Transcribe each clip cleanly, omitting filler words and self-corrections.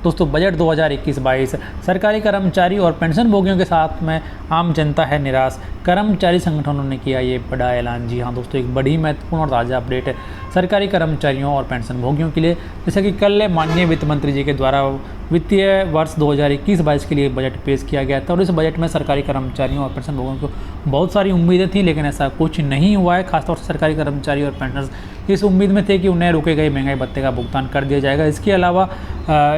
दोस्तों बजट 2021-22 सरकारी कर्मचारी और पेंशनभोगियों के साथ में आम जनता है निराश, कर्मचारी संगठनों ने किया ये बड़ा ऐलान। जी हाँ दोस्तों, एक बड़ी महत्वपूर्ण और ताज़ा अपडेट है सरकारी कर्मचारियों और पेंशनभोगियों के लिए। जैसे कि कल माननीय वित्त मंत्री जी के द्वारा वित्तीय वर्ष 2021-22 के लिए बजट पेश किया गया था और इस बजट में सरकारी कर्मचारियों और पेंशनभोगियों को बहुत सारी उम्मीदें थी, लेकिन ऐसा कुछ नहीं हुआ है। खासतौर से सरकारी कर्मचारी और पेंशनर्स इस उम्मीद में थे कि उन्हें रोके गए महंगाई भत्ते का भुगतान कर दिया जाएगा। इसके अलावा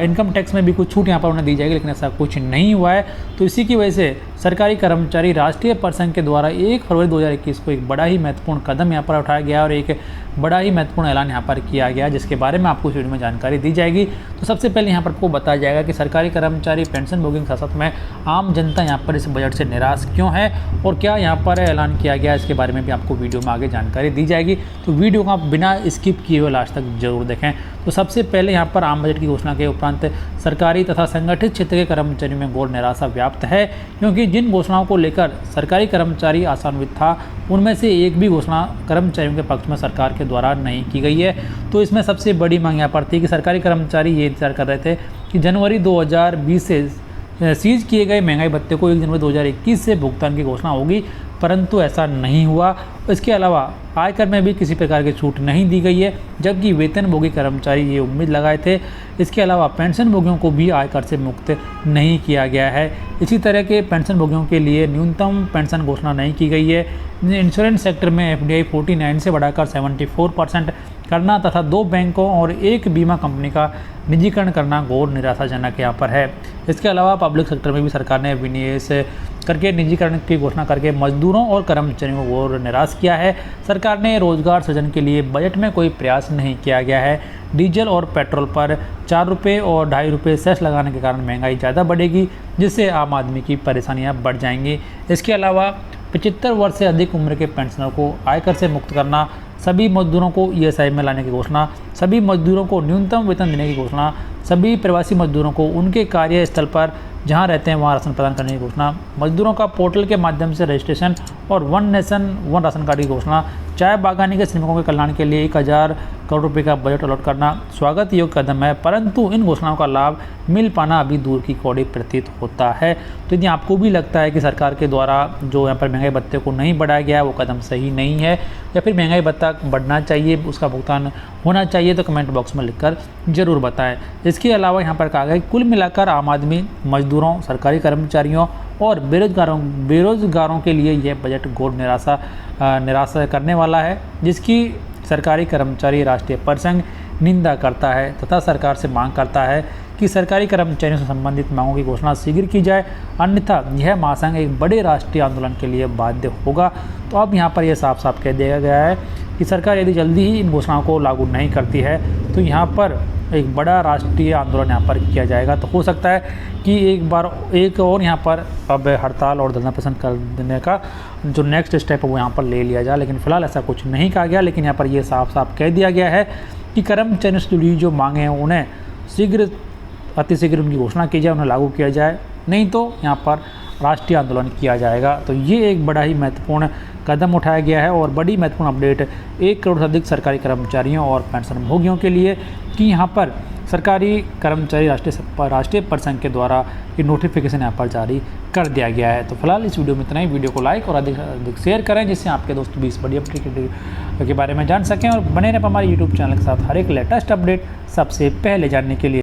इनकम टैक्स में भी कुछ छूट यहाँ पर उन्हें दी जाएगी, लेकिन ऐसा कुछ नहीं हुआ है। तो इसी की वजह से सरकारी कर्मचारी राष्ट्रीय परिसंघ के द्वारा 1 फरवरी 2021 को एक बड़ा ही महत्वपूर्ण कदम यहाँ पर उठाया गया और एक बड़ा ही महत्वपूर्ण ऐलान यहाँ पर किया गया, जिसके बारे में आपको इस वीडियो में जानकारी दी जाएगी। तो सबसे पहले यहाँ पर आपको बताया जाएगा कि सरकारी कर्मचारी पेंशनभोगियों के साथ में आम जनता यहाँ पर इस बजट से निराश क्यों है और क्या यहाँ पर ऐलान किया गया, इसके बारे में भी आपको वीडियो में आगे जानकारी दी जाएगी। तो वीडियो को आप बिना स्किप किए हुए लास्ट तक जरूर देखें। तो सबसे पहले यहाँ पर आम बजट की घोषणा के उपरांत सरकारी तथा संगठित क्षेत्र के कर्मचारियों में घोर निराशा व्याप्त है, क्योंकि जिन घोषणाओं को लेकर सरकारी कर्मचारी आशान्वित था उनमें से एक भी घोषणा कर्मचारियों के पक्ष में सरकार के द्वारा नहीं की गई है। तो इसमें सबसे बड़ी मांग यहाँ पर थी कि सरकारी कर्मचारी ये इंतजार कर रहे थे कि जनवरी 2020 से सीज किए गए महंगाई भत्ते को 1 जनवरी 2021 से भुगतान की घोषणा होगी, परंतु ऐसा नहीं हुआ। इसके अलावा आयकर में भी किसी प्रकार की छूट नहीं दी गई है, जबकि वेतनभोगी कर्मचारी ये उम्मीद लगाए थे। इसके अलावा पेंशनभोगियों को भी आयकर से मुक्त नहीं किया गया है। इसी तरह के पेंशनभोगियों के लिए न्यूनतम पेंशन घोषणा नहीं की गई है। इंश्योरेंस सेक्टर में FDI 49 से बढ़ाकर 74% करना तथा 2 बैंकों और 1 बीमा कंपनी का निजीकरण करना घोर निराशाजनक यहाँ पर है। इसके अलावा पब्लिक सेक्टर में भी सरकार ने विनिवेश करके निजीकरण की घोषणा करके मजदूरों और कर्मचारियों को घोर निराश किया है। सरकार ने रोजगार सृजन के लिए बजट में कोई प्रयास नहीं किया गया है। डीजल और पेट्रोल पर 4 रुपये और 2.5 रुपये सेस लगाने के कारण महंगाई ज़्यादा बढ़ेगी, जिससे आम आदमी की परेशानियाँ बढ़ जाएंगी। इसके अलावा 75 वर्ष से अधिक उम्र के पेंशनर को आयकर से मुक्त करना, सभी मजदूरों को ESI में लाने की घोषणा, सभी मजदूरों को न्यूनतम वेतन देने की घोषणा, सभी प्रवासी मजदूरों को उनके कार्यस्थल पर जहां रहते हैं वहां राशन प्रदान करने की घोषणा, मजदूरों का पोर्टल के माध्यम से रजिस्ट्रेशन और 1 नेशन 1 राशन कार्ड की घोषणा, चाय बागानी के श्रमिकों के कल्याण के लिए 1000 करोड़ रुपये का बजट अलॉट करना स्वागत योग्य कदम है, परंतु इन घोषणाओं का लाभ मिल पाना अभी दूर की कौड़ी प्रतीत होता है। तो यदि आपको भी लगता है कि सरकार के द्वारा जो यहाँ पर महंगाई भत्ते को नहीं बढ़ाया गया है वो कदम सही नहीं है या फिर महंगाई भत्ता बढ़ना चाहिए, उसका भुगतान होना चाहिए, तो कमेंट बॉक्स में लिखकर जरूर बताएं। इसके अलावा यहाँ पर कहा गया कि कुल मिलाकर आम आदमी, मजदूरों, सरकारी कर्मचारियों और बेरोजगारों के लिए यह बजट घोर निराशा करने वाला है, जिसकी सरकारी कर्मचारी राष्ट्रीय परिसंघ निंदा करता है तथा सरकार से मांग करता है कि सरकारी कर्मचारियों से संबंधित मांगों की घोषणा शीघ्र की जाए, अन्यथा यह महासंघ एक बड़े राष्ट्रीय आंदोलन के लिए बाध्य होगा। तो अब यहाँ पर यह साफ साफ कह दिया गया है कि सरकार यदि जल्दी ही इन घोषणाओं को लागू नहीं करती है तो यहाँ पर एक बड़ा राष्ट्रीय आंदोलन यहाँ पर किया जाएगा। तो हो सकता है कि एक और यहाँ पर अब हड़ताल और धरना प्रदर्शन कर देने का जो नेक्स्ट स्टेप है वो यहाँ पर ले लिया जाए, लेकिन फिलहाल ऐसा कुछ नहीं कहा गया। लेकिन यहाँ पर ये साफ साफ कह दिया गया है कि कर्मचारियों से जुड़ी जो मांगे हैं उन्हें अतिशीघ्र उनकी घोषणा की जाए, उन्हें लागू किया जाए, नहीं तो यहाँ पर राष्ट्रीय आंदोलन किया जाएगा। तो ये एक बड़ा ही महत्वपूर्ण कदम उठाया गया है और बड़ी महत्वपूर्ण अपडेट 1 करोड़ से अधिक सरकारी कर्मचारियों और पेंशनभोगियों के लिए कि यहाँ पर सरकारी कर्मचारी राष्ट्रीय परिसंघ के द्वारा ये नोटिफिकेशन यहाँ पर जारी कर दिया गया है। तो फिलहाल इस वीडियो में इतना ही। वीडियो को लाइक और अधिक से अधिक शेयर करें, जिससे आपके दोस्त भी इस बड़ी अपडेट के बारे में जान सकें और बने रहें हमारे YouTube चैनल के साथ हर एक लेटेस्ट अपडेट सबसे पहले जानने के लिए।